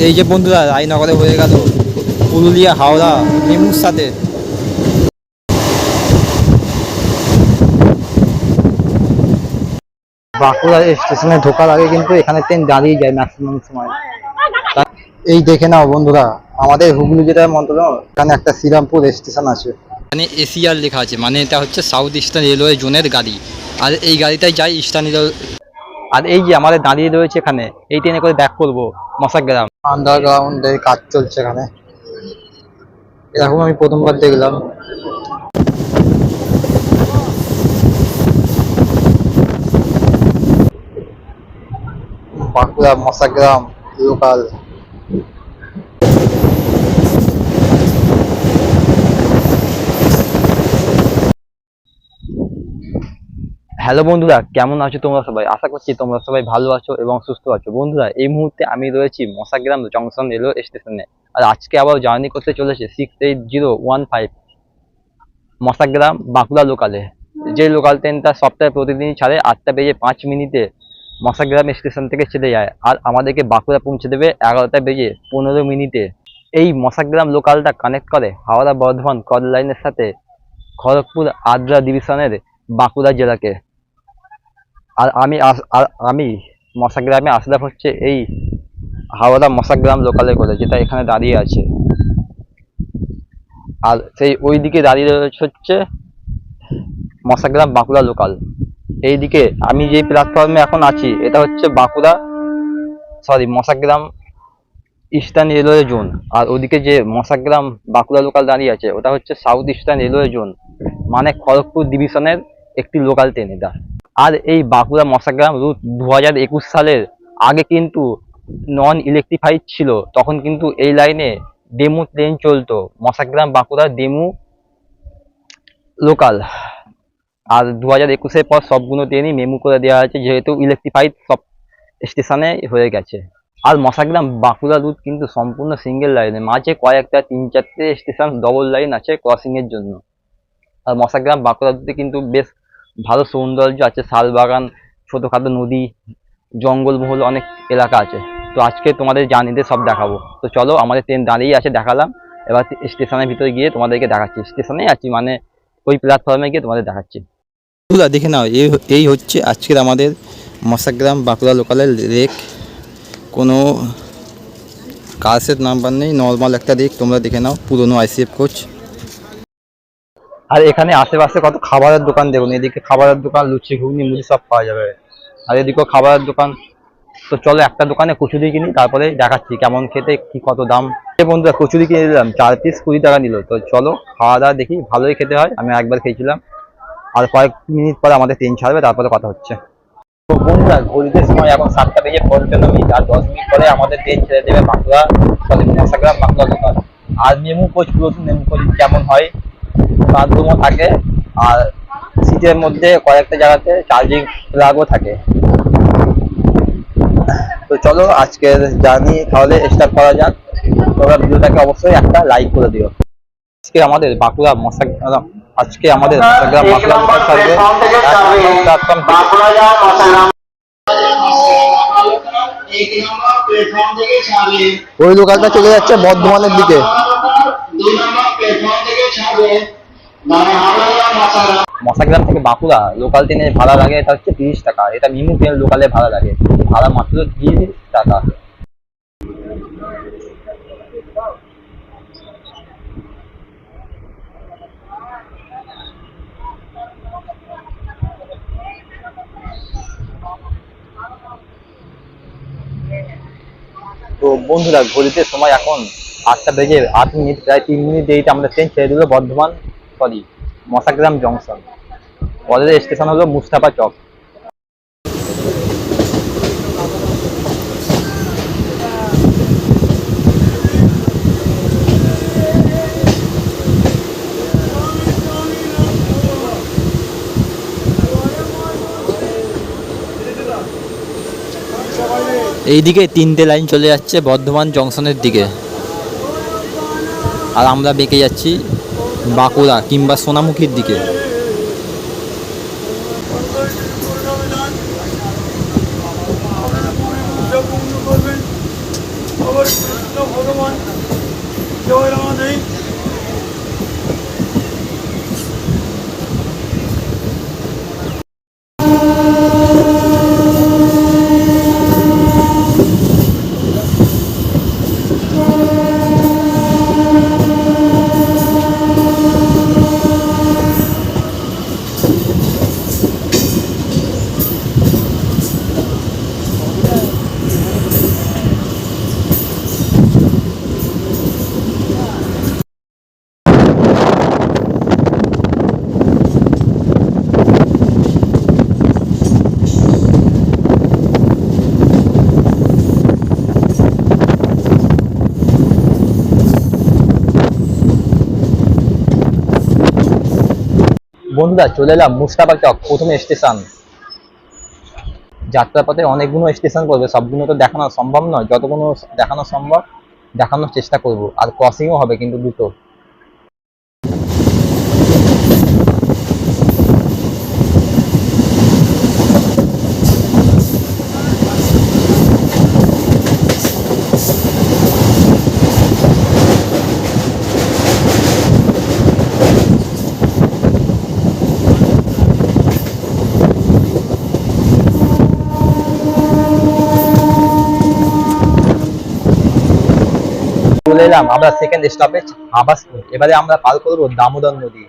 এই যে বন্ধুরা রায়নগরে হয়ে গেল পুরুলিয়া হাওড়া মেমুর সাথে। বাঁকুড়া স্টেশনে ঢোকার আগে কিন্তু এখানে ট্রেন দাঁড়িয়ে যায় ম্যাক্সিমাম সময়। এই দেখে নাও বন্ধুরা, আমাদের হুগলি জেলার মন্ত্রণ এখানে একটা শ্রীরামপুর স্টেশন আছে, মানে এসিআর লেখা আছে, মানে এটা হচ্ছে সাউথ ইস্টার্ন রেলওয়ে জোনের গাড়ি। আর এই গাড়িটাই যায় ইস্টার্ন রেলওয়ে। আর এই যে আমাদের দাঁড়িয়ে রয়েছে এখানে, এই ট্রেনে করে ব্যাক করবো মশাগ্রাম। আন্ডারগ্রাউন্ডের কাজ চলছে এখানে, এরকম আমি প্রথমবার দেখলাম। বাঁকুড়া মশাগ্রাম লোকাল। হ্যালো বন্ধুরা, কেমন আছো তোমরা সবাই? আশা করছি তোমরা সবাই ভালো আছো এবং সুস্থ আছো। বন্ধুরা, এই মুহূর্তে আমি রয়েছি মশাগ্রাম জংশন রেলওয়ে স্টেশনে। আর আজকে আবার জার্নি করতে চলেছে 68015 মশাগ্রাম বাঁকুড়া লোকালে। যে লোকাল ট্রেনটা সপ্তাহে প্রতিদিনই ছাড়ে 8:05 মশাগ্রাম স্টেশন থেকে ছেড়ে যায়, আর আমাদেরকে বাঁকুড়া পৌঁছে দেবে 11:15 এই মশাগ্রাম লোকালটা কানেক্ট করে হাওড়া বর্ধমান কল লাইনের সাথে খড়গপুর আদ্রা ডিভিশনের বাঁকুড়া জেলাকে। আর আমি মশাগ্রামে আসলাম হচ্ছে এই হাওড়া মশাগ্রাম লোকালে করে, যেটা এখানে দাঁড়িয়ে আছে। আর সেই ওই দিকে দাঁড়িয়ে রয়েছে হচ্ছে মশাগ্রাম বাঁকুড়া লোকাল। এইদিকে আমি যে প্ল্যাটফর্মে এখন আছি এটা হচ্ছে মশাগ্রাম ইস্টার্ন রেলওয়ে জোন। আর ওদিকে যে মশাগ্রাম বাঁকুড়া লোকাল দাঁড়িয়ে আছে ওটা হচ্ছে সাউথ ইস্টার্ন রেলওয়ে জোন, মানে খড়গপুর ডিভিশনের একটি লোকাল ট্রেন এটা। আর এই বাঁকুড়া মশাগ্রাম রুট 2021 সালের আগে কিন্তু নন ইলেকট্রিফাইড ছিল, তখন কিন্তু এই লাইনে ডেমু ট্রেন চলতো, মশাগ্রাম বাঁকুড়া ডেমু লোকাল। আর 2021-এর পর সবগুলো ট্রেনই মেমু করে দেওয়া হয়েছে, যেহেতু ইলেকট্রিফাইড সব স্টেশনে হয়ে গেছে। আর মশাগ্রাম বাঁকুড়া রুট কিন্তু সম্পূর্ণ সিঙ্গেল লাইনে, মাঝে কয়েকটা 3-4টে স্টেশন ডবল লাইন আছে ক্রসিং এর জন্য। আর মশাগ্রাম বাঁকুড়া রুটে কিন্তু বেশ ভালো সৌন্দর্য আছে, শালবাগান, ছোটখাটো নদী, জঙ্গলমহল অনেক এলাকা আছে। তো আজকে তোমাদের জার্নিতে সব দেখাবো। তো চলো, আমাদের ট্রেন দাঁড়িয়ে আছে, দেখালাম। এবার স্টেশনের ভিতরে গিয়ে তোমাদেরকে দেখাচ্ছি, স্টেশনেই আছি মানে ওই প্ল্যাটফর্মে গিয়ে তোমাদের দেখাচ্ছি। দেখে নাও, এই হচ্ছে আজকের আমাদের মশাগ্রাম বাঁকুড়া লোকালের রেক। কোনো কাজের নাম্বার নেই, নর্মাল একটা রেক, তোমরা দেখে নাও, পুরনো আইসিএফ কোচ। আর এখানে আশেপাশে কত খাবারের দোকান দেখুন, এদিকে খাবারের দোকান, লুচি ঘুগনি মুড়ি সব পাওয়া যাবে। আর এদিকেও খাবারের দোকান। তো চলো একটা দোকানে কচুরি কিনি, তারপরে দেখাচ্ছি কেমন খেতে, কি কত দাম। বন্ধুরা, কচুরি কিনে দিলাম, 4 পিস 20 টাকা নিল। তো চলো খাওয়া দাওয়া দেখি, ভালোই খেতে হয়, আমি একবার খেয়েছিলাম। আর কয়েক মিনিট পরে আমাদের ট্রেন ছাড়বে, তারপরে কথা হচ্ছে। তো বন্ধুরা, ঘড়িতে সময় এখন 7:55, আর 10 মিনিট পরে আমাদের ট্রেন ছেড়ে দেবে বাঁকুড়া মশাগ্রাম বাঁকুড়া লোকাল। আর মেমু কোচ, পুরাতন মেমু কোচ যেমন হয় বাথরুমও থাকে, আর সিটের মধ্যে কয়েকটা জায়গাতে চার্জিং প্লাগও থাকে। তো চলো আজকের জার্নি তাহলে স্টার্ট করা যাক। তোমরা ভিডিওটাকে অবশ্যই একটা লাইক করে দিও। আজকে আমাদের বাঁকুড়া মশাগ্রাম বাঁকুড়া ওই লোকালটা চলে যাচ্ছে বর্ধমানের দিকে। মশাগ্রাম থেকে বাঁকুড়া লোকাল ট্রেনে ভাড়া লাগে, এটা হচ্ছে 30 টাকা। এটা মিমু ট্রেন লোকালে ভাড়া লাগে, ভাড়া মাত্র 30 টাকা। তো বন্ধুরা, ঘড়িতে সময় এখন 8:08, প্রায় 3 মিনিট দেরিতে আমাদের ট্রেন ছেড়ে দিল বর্ধমান মশাগ্রাম জংশন। পরের স্টেশন হলো মুস্তাফা চক। এইদিকে 3টে লাইন চলে যাচ্ছে বর্ধমান জংশনের দিকে, আর আমরা বেঁকে যাচ্ছি বাঁকুড়া কিংবা সোনামুখীর দিকে। বন্ধুরা, চলে এলাম মুস্তাফা চক, প্রথম স্টেশন। যাত্রাপথে অনেকগুলো স্টেশন পড়বে, সবগুলো তো দেখানো সম্ভব নয়, যতগুলো দেখানো সম্ভব দেখানোর চেষ্টা করব। আর ক্রসিংও হবে কিন্তু দুটো। চলে এলাম আমরা সেকেন্ড স্টপেজ আবাসপুর। এবারে আমরা পার করবো দামোদর নদী।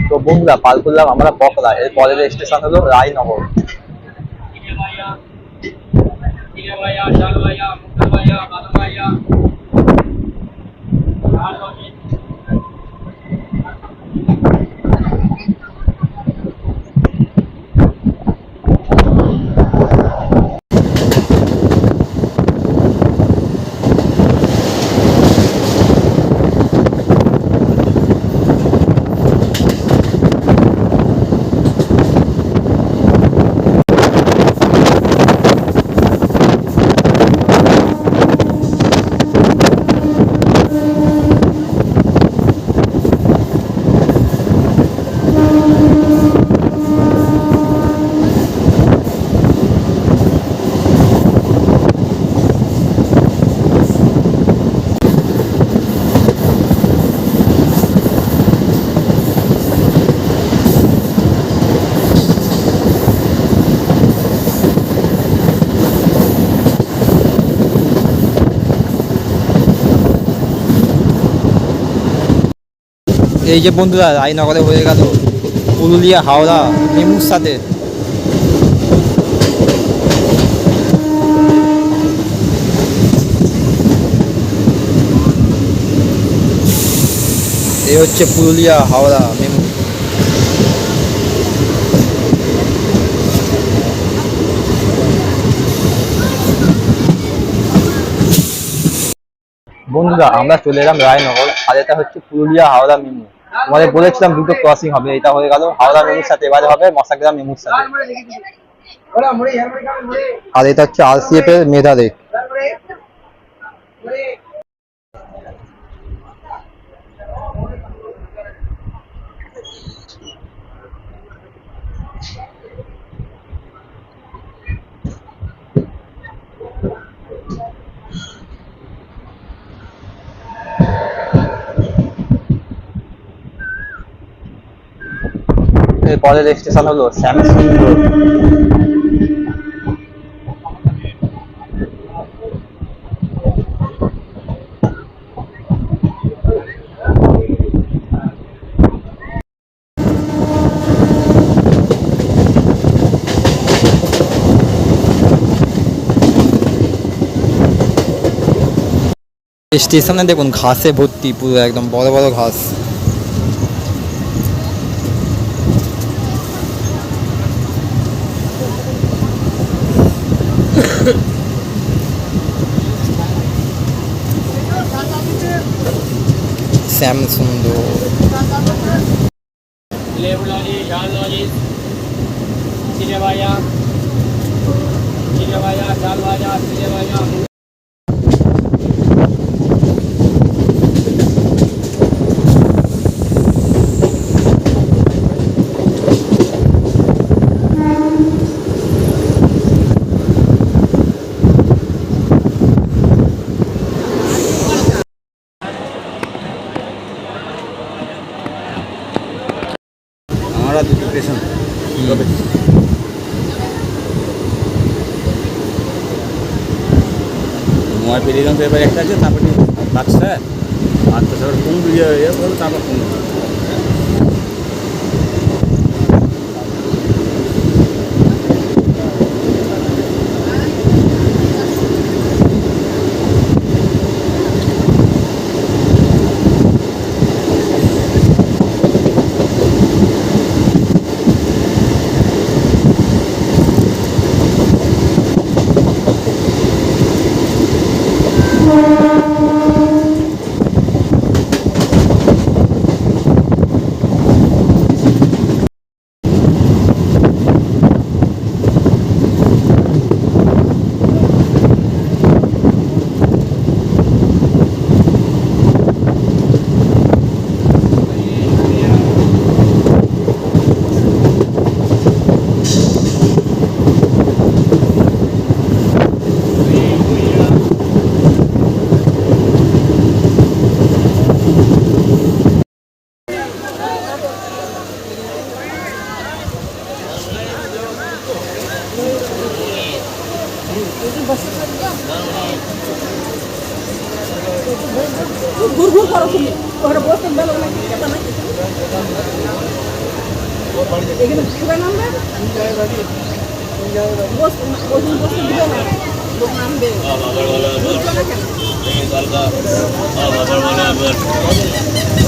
তো বন্ধুরা, পার করলাম আমরা বকরা। এর পরের স্টেশন হলো রায়নগর। এই যে বন্ধুরা রায়নগরে হয়ে গেল পুরুলিয়া হাওড়া মেমুর সাথে। এই হচ্ছে পুরুলিয়া হাওড়া মেমু। বন্ধুরা আমরা চলে এলাম রায়নগর, আর এটা হচ্ছে পুরুলিয়া হাওড়া মেমু। তোমাদের বলেছিলাম দুটো ক্রসিং হবে, এটা হয়ে গেল হাওড়া মেমুর সাথে, এবারে হবে মশাগ্রাম মেমুর সাথে। আর এটা হচ্ছে আরসিএফ এর মেধা রেক। এর পরের স্টেশন হলো শ্যামসিং রোড। স্টেশনে দেখুন ঘাসে ভর্তি, পুরো একদম বড় বড় ঘাস। শ্যামসুন্দর আমরা দুটো স্টেশন নোয়া পেরিয়ে তো এবার একটা আছে, তারপরে বাচ্চা আর তো সবার কোন ইয়ে করবো, তারপর কোন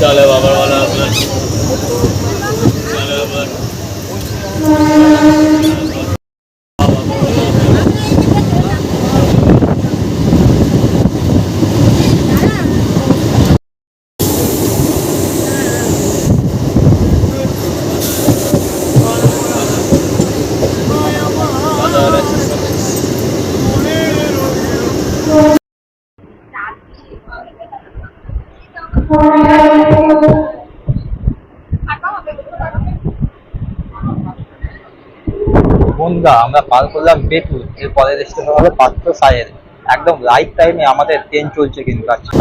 চলে বাবার বলা আপনার বন্ধুরা আমরা পার করলাম বেতুল, এর পরের স্টেশন হবে পাত্র সাহের। একদম রাইট টাইমে আমাদের ট্রেন চলছে কিন্তু আজকে।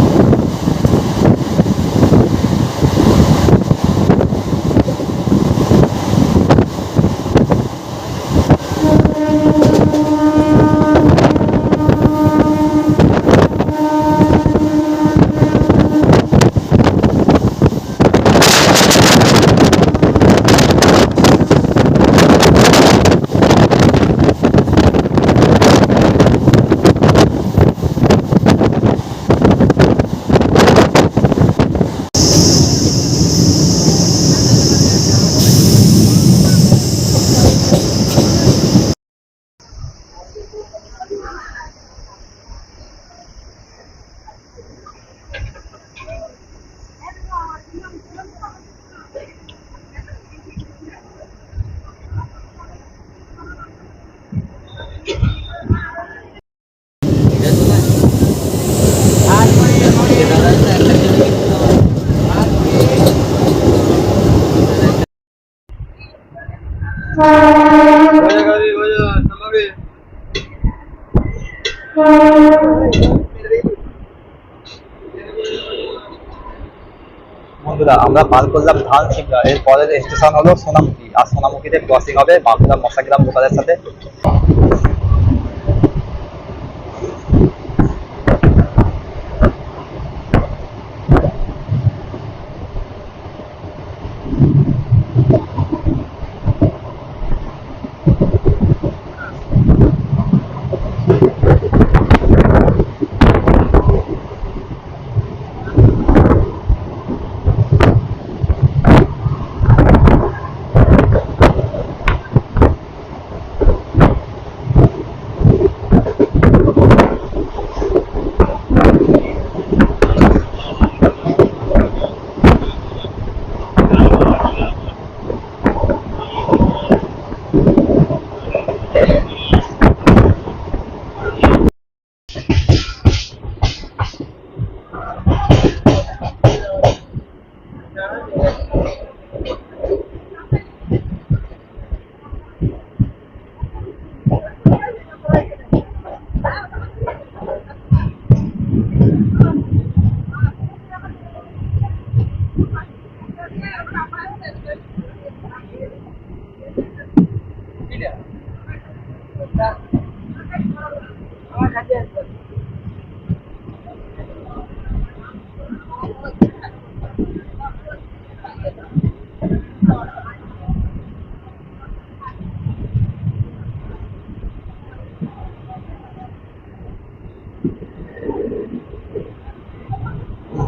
বন্ধুরা আমরা পার করলাম ধান শিমলা, এর পরের স্টেশন হলো সোনামুখী, আর সোনামুখীতে ক্রসিং হবে বাঁকুড়া মশাগ্রাম লোকালের সাথে।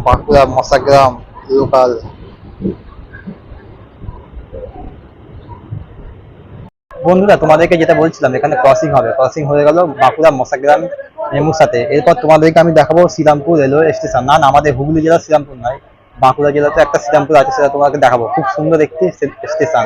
বাঁকুড়া মশাগ্রাম লোকাল। বন্ধুরা তোমাদেরকে যেটা বলছিলাম, এখানে ক্রসিং হবে, ক্রসিং হয়ে গেল বাঁকুড়া মশাগ্রাম মেমুর সাথে। এরপর তোমাদেরকে আমি দেখাবো শ্রীরামপুর রেলওয়ে স্টেশন। না, আমাদের হুগলি জেলার শ্রীরামপুর নয়, বাঁকুড়া জেলাতে একটা শ্রীরামপুর আছে, সেটা তোমাকে দেখাবো। খুব সুন্দর একটি স্টেশন।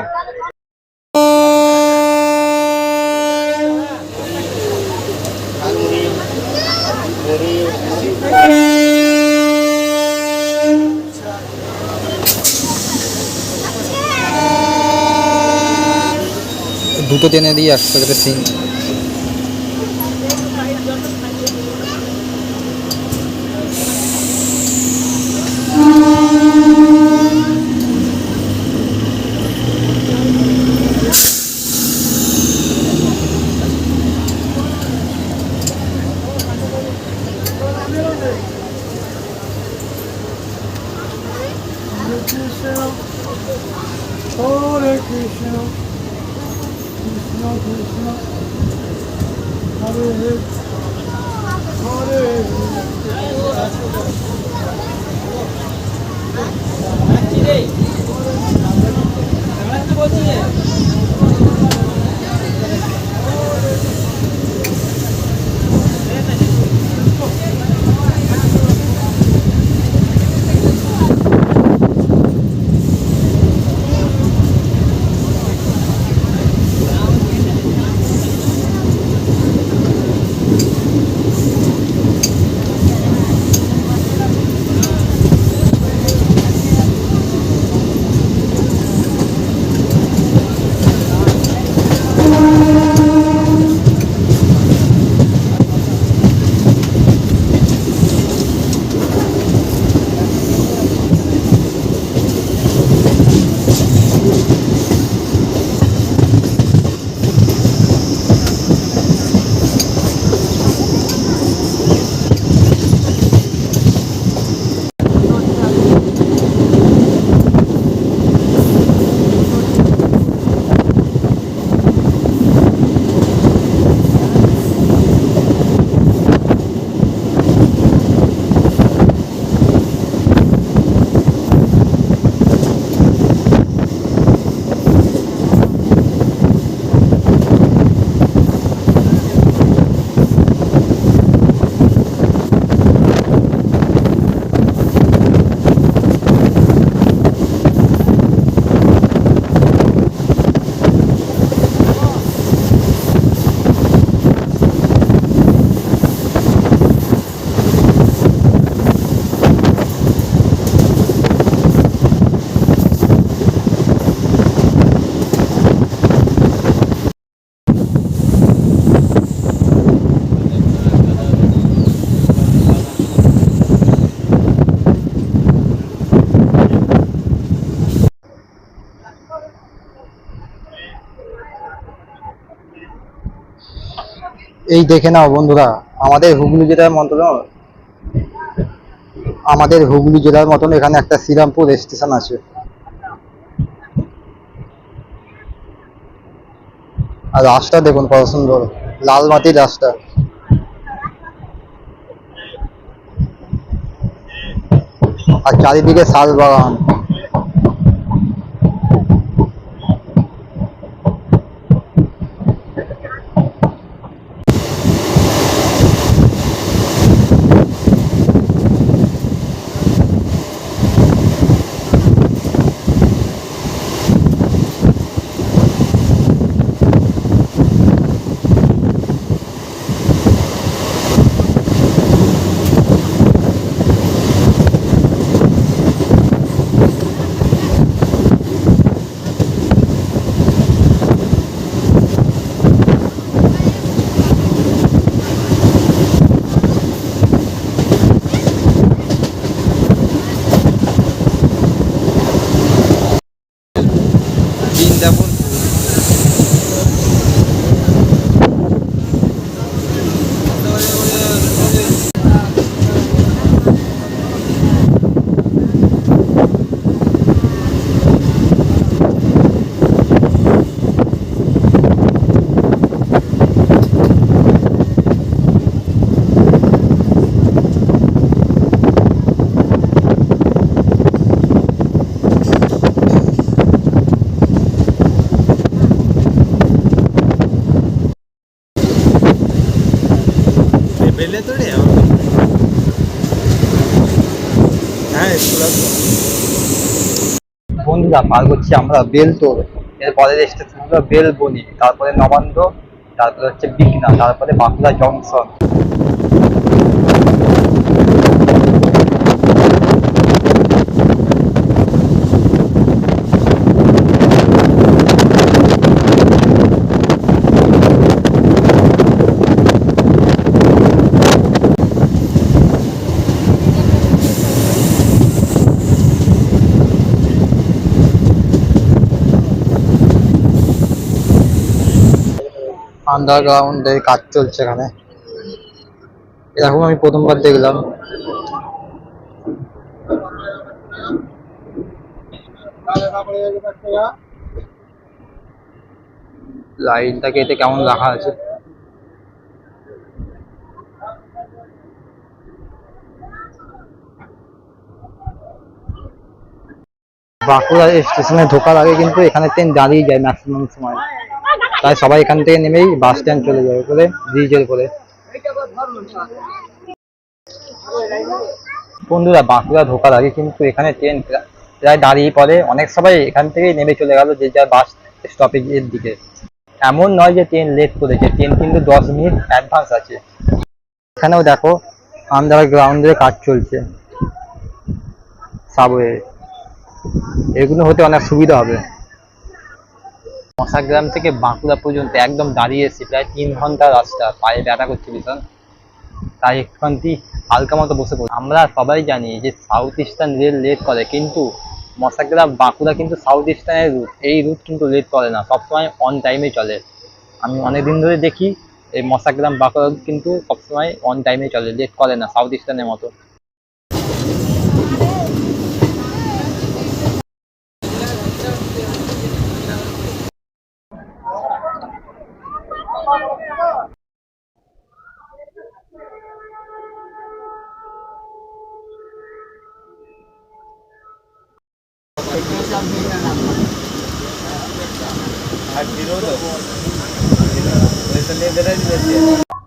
দুটো টেনে দিয়ে একসাথে scene. Hare Krishna, Krishna Krishna, Hare Hare, এই দেখে নাও বন্ধুরা, আমাদের হুগলি জেলার মতন এখানে একটা শ্রীরামপুর স্টেশন আছে। আর রাস্তা দেখুন কত সুন্দর, লাল মাটির রাস্তা। আর চারিদিকে শাল বাগান। বৃন্দাবন বেলে তোড়ে হ্যাঁ স্কুল আসবো। বন্ধুরা পার করছি আমরা বেলতোড়, এর পরের স্টেশন হলো বেলবনি, তারপরে নবান্ন, তারপরে হচ্ছে বিকনা, তারপরে বাঁকুড়া জংশন। আন্ডারগ্রাউন্ডের কাজ চলছে এখানে, এরকম আমি প্রথমবার দেখলাম। লাইনটাকে এতে কেমন রাখা আছে। বাঁকুড়া স্টেশনে ঢোকার আগে কিন্তু এখানে ট্রেন দাঁড়িয়ে যায় ম্যাক্সিমাম সময়, তাই সবাই এখান থেকে নেমেই বাস স্ট্যান্ড চলে যায় উপরে, ব্রিজের উপরে। বন্ধুরা বাঁকুড়া ঢোকার আগে কিন্তু এখানে ট্রেন প্রায় দাঁড়িয়ে পড়ে, অনেক সবাই এখান থেকেই নেমে চলে গেল যে যার বাস স্টপেজের দিকে। এমন নয় যে ট্রেন লেট করেছে, ট্রেন কিন্তু 10 মিনিট অ্যাডভান্স আছে। এখানেও দেখো আন্ডারগ্রাউন্ডের কাজ চলছে, সাবওয়ে, এগুলো হতে অনেক সুবিধা হবে। মশাগ্রাম থেকে বাঁকুড়া পর্যন্ত একদম দাঁড়িয়েছি, প্রায় 3 ঘন্টা রাস্তা, পায়ে ব্যথা করছে ভীষণ, তাই একটুখানি হালকা মতো বসে পড়ি। আমরা সবাই জানি যে সাউথ ইস্টার্ন রেল লেট করে, কিন্তু মশাগ্রাম বাঁকুড়া কিন্তু সাউথ ইস্টার্নের রুট, এই রুট কিন্তু লেট করে না, সবসময় অন টাইমে চলে। আমি অনেকদিন ধরে দেখি এই মশাগ্রাম বাঁকুড়া রুট কিন্তু সবসময় অন টাইমে চলে, লেট করে না সাউথ ইস্টার্নের মতো।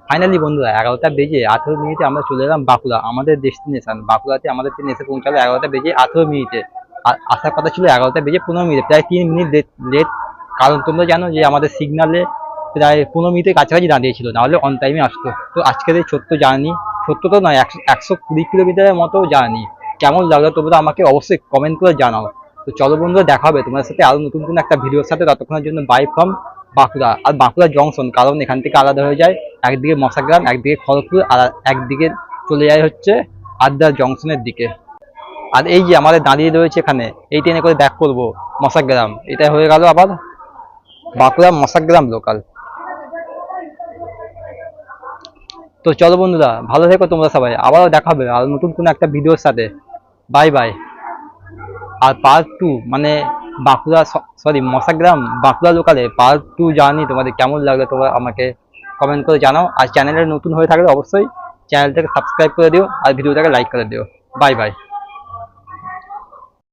ফাইনালি বন্ধুরা 11টা বেজে 18 মিনিটে আমরা চলে এলাম বাঁকুড়া, আমাদের ডেস্টিনেশন বাঁকুড়াতে। আমাদের ট্রেন এসে পৌঁছালো 11টা বেজে 18 মিনিটে, আর আসার কথা ছিল 11টা বেজে 15 মিনিটে, প্রায় 3 মিনিট লেট। কারণ তোমরা জানো যে আমাদের সিগনালে প্রায় 15 মিনিটের কাছাকাছি দাঁড়িয়েছিল, নাহলে অন টাইমে আসতো। তো আজকের এই ছোট্ট জার্নি, ছোট্ট তো নয়, 120 কিলোমিটারের মতো জার্নি, কেমন লাগলো তোমরা আমাকে অবশ্যই কমেন্ট করে জানাও। তো চলো বন্ধুরা, দেখা হবে তোমাদের সাথে আরো নতুন কোনো একটা ভিডিওর সাথে, ততক্ষণের জন্য বাই ফ্রম বাঁকুড়া। আর বাঁকুড়া জংশন, কারণ এখান থেকে আলাদা হয়ে যায়, একদিকে মশাগ্রাম, একদিকে খড়গপুর, আর একদিকে চলে যায় হচ্ছে আদ্রা জংশনের দিকে। আর এই যে আমাদের দাঁড়িয়ে রয়েছে এখানে, এই ট্রেনে করে ব্যাক করবো মশাগ্রাম, এটা হয়ে গেল আবার বাঁকুড়া মশাগ্রাম লোকাল। তো চলো বন্ধুরা, ভালো থেকো তোমরা সবাই, আবারও দেখা হবে আর নতুন কোনো একটা ভিডিওর সাথে। Bye bye. আর পার্ট 2 মানে বাঁকুড়া, সরি মশাগ্রাম বাঁকুড়া লোকালে পার্ট 2 জার্নি তোমাদের কেমন লাগলো তোমরা আমাকে কমেন্ট করে জানাও। আর চ্যানেলে নতুন হয়ে থাকলে অবশ্যই চ্যানেলটাকে সাবস্ক্রাইব করে দিও আর ভিডিওটাকে লাইক করে দিও। Bye bye.